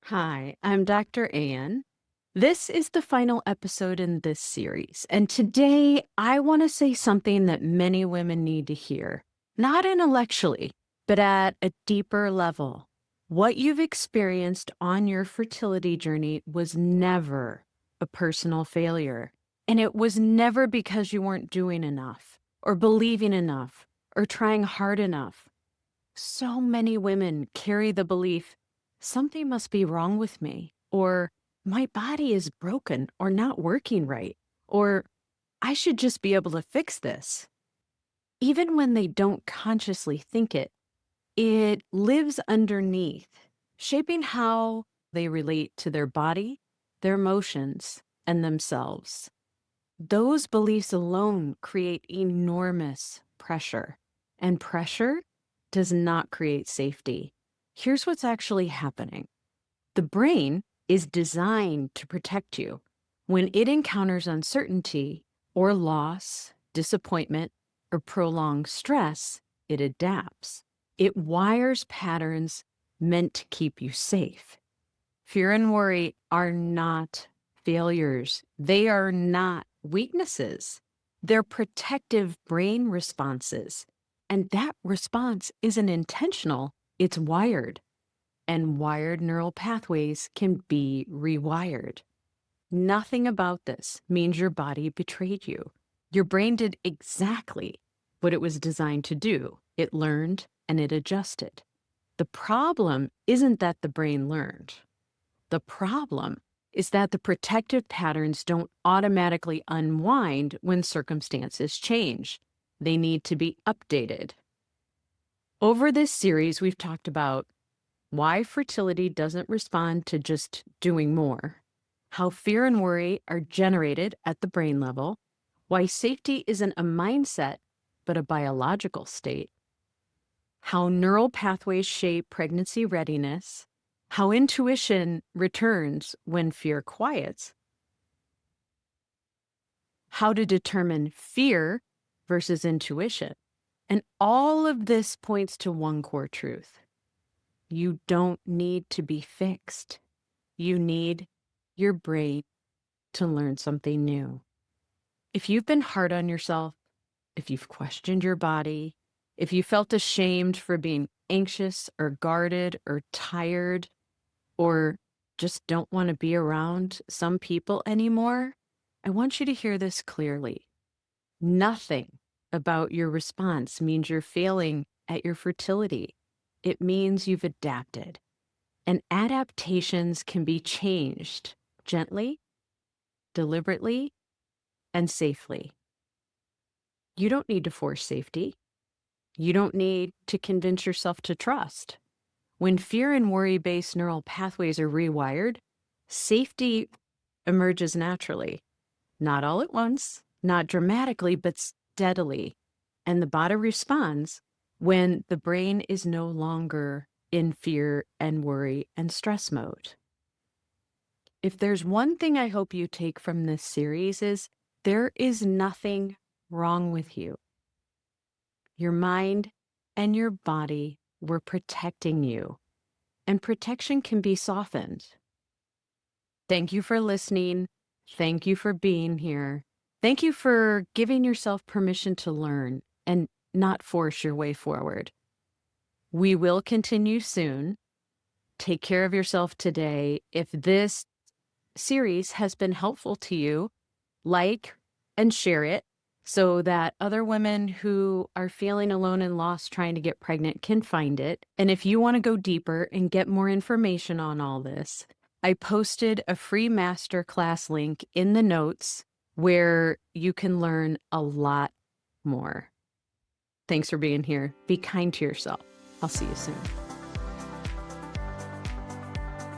Hi, I'm Dr. Ann. This is the final episode in this series, and today I want to say something that many women need to hear, not intellectually, but at a deeper level. What you've experienced on your fertility journey was never a personal failure, and it was never because you weren't doing enough, or believing enough, or trying hard enough. So many women carry the belief something must be wrong with me, or my body is broken or not working right, or I should just be able to fix this. Even when they don't consciously think it, it lives underneath, shaping how they relate to their body, their emotions, and themselves. Those beliefs alone create enormous pressure, and pressure does not create safety. Here's what's actually happening. The brain is designed to protect you. When it encounters uncertainty or loss, disappointment, or prolonged stress, it adapts. It wires patterns meant to keep you safe. Fear and worry are not failures. They are not weaknesses. They're protective brain responses. And that response isn't intentional, it's wired. And wired neural pathways can be rewired. Nothing about this means your body betrayed you. Your brain did exactly what it was designed to do. It learned and it adjusted. The problem isn't that the brain learned. The problem is that the protective patterns don't automatically unwind when circumstances change. They need to be updated. Over this series, we've talked about why fertility doesn't respond to just doing more, how fear and worry are generated at the brain level, why safety isn't a mindset, but a biological state, how neural pathways shape pregnancy readiness, how intuition returns when fear quiets, how to determine fear versus intuition. And all of this points to one core truth. You don't need to be fixed. You need your brain to learn something new. If you've been hard on yourself, if you've questioned your body, if you felt ashamed for being anxious or guarded or tired, or just don't want to be around some people anymore, I want you to hear this clearly. Nothing about your response means you're failing at your fertility. It means you've adapted. And adaptations can be changed gently, deliberately, and safely. You don't need to force safety. You don't need to convince yourself to trust. When fear and worry-based neural pathways are rewired, safety emerges naturally. Not all at once, not dramatically, but steadily. And the body responds when the brain is no longer in fear and worry and stress mode. If there's one thing I hope you take from this series is there is nothing wrong with you. Your mind and your body were protecting you, and protection can be softened. Thank you for listening. Thank you for being here. Thank you for giving yourself permission to learn and not force your way forward. We will continue soon. Take care of yourself today. If this series has been helpful to you, like and share it so that other women who are feeling alone and lost trying to get pregnant can find it. And if you want to go deeper and get more information on all this, I posted a free masterclass link in the notes where you can learn a lot more. Thanks for being here. Be kind to yourself. I'll see you soon.